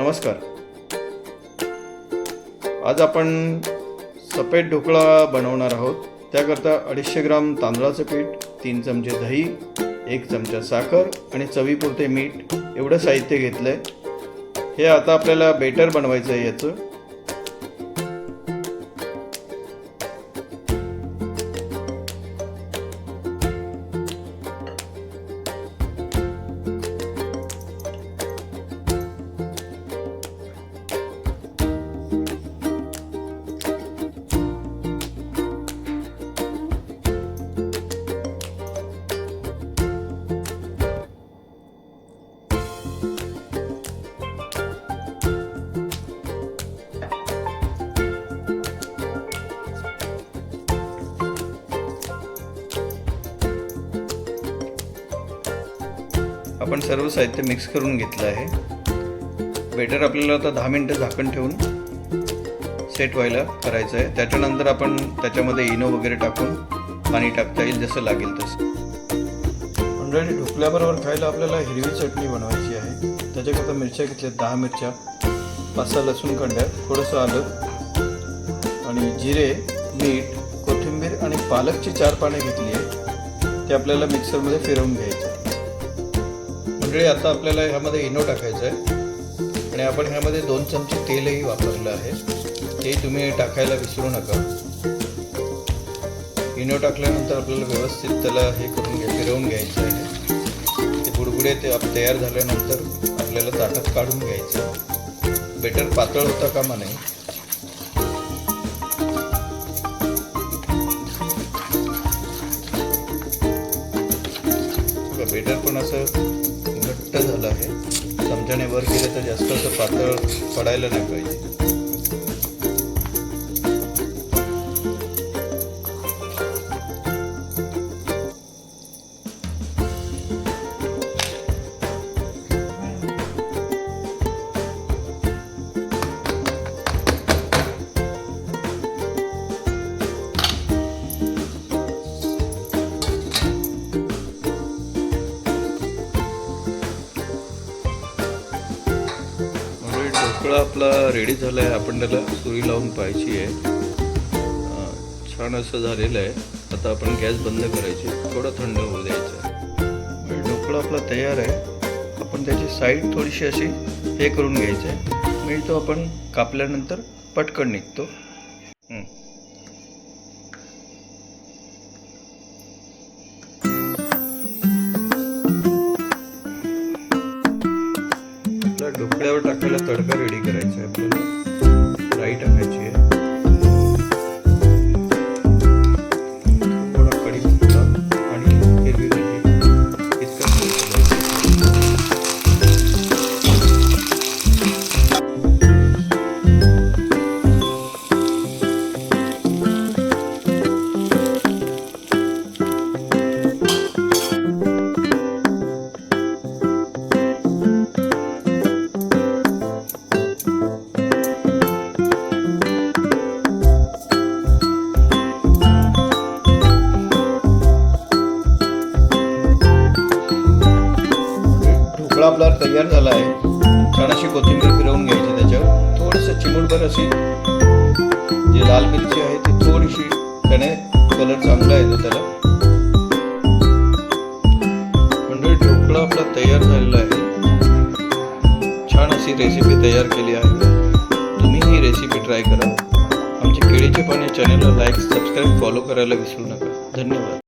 नमस्कार. आज आपण सफेद ढोकळा बनवणार आहोत. त्याकरता 250 ग्राम तांदळाचं पीठ, 3 चमचे दही, 1 चमचा साखर आणि चवीपुरते मीठ एवढं साहित्य घेतलंय. हे आता आपल्याला बेटर बनवायचं आहे. याचं आपण सर्व साहित्य मिक्स करून घेतलं आहे. बेटर आपल्याला आता 10 मिनिटं झाकण ठेवून सेट व्हायला करायचं आहे. त्याच्यानंतर आपण त्याच्यामध्ये इनो वगैरे टाकून पाणी टाकता येईल जसं लागेल तसं. ऑलरेडी ढोकल्याबरोबर खायला आपल्याला हिरवी चटणी बनवायची आहे. त्याच्याकरता मिरच्या घेतल्या 10 मिरच्या, 5-6 लसूण कांड्या, थोडंसं आलं आणि जिरे, मीठ, कोथिंबीर आणि पालकची 4 पाने घेतली आहे. ते आपल्याला मिक्सरमध्ये फिरवून घ्यायचं. म्हणजे आता आपल्याला ह्यामध्ये इनो टाकायचं आहे आणि आपण ह्यामध्ये 2 चमचे तेलही वापरलं आहे. ते तुम्ही टाकायला विसरू नका. इनो टाकल्यानंतर आपल्याला व्यवस्थित त्याला हे करून फिरवून घ्यायचं आहे. ते बुडबुडे ते तयार झाल्यानंतर आपल्याला ताटात काढून घ्यायचं. बेटर पातळ होता कामा नये. बेटर पण असं घट्ट झालं आहे. चमच्याने वर केलं तर जास्त असं पातळ पडायला नाही पाहिजे. ढोकळा आपला रेडी झाला आहे. आपण त्याला सुरी लावून पाहायची आहे. छान असं झालेलं आहे. आता आपण गॅस बंद करायची, थोडा थंड होऊ द्यायचा. ढोकळा आपला तयार आहे. आपण त्याची साईड थोडीशी अशी हे करून घ्यायची आहे. म्हणजे तो आपण कापल्यानंतर पटकन निघतो. ढोकळ्यावर टाकायला तडका रेडी करायचा आहे. आपल्याला राई टाकायची आहे, थोडा कढीपत्ता आणि हिरवी मिरची इतकं. आपला तयार झाला आहे. छान अशी कोथिंबीर फिरवून घ्यायची. त्याच्यावर थोडंसं चिमूटभर अशी जी लाल मिरची आहे ती थोडीशी, त्याने कलर चांगला येतो त्याला. म्हणजे ढोकळा आपला तयार झालेला आहे. छान अशी रेसिपी तयार केली आहे. तुम्ही ही रेसिपी ट्राय करा. आमचे केळीचे पाने चॅनलला लाईक, सबस्क्राईब, फॉलो करायला विसरू नका. धन्यवाद.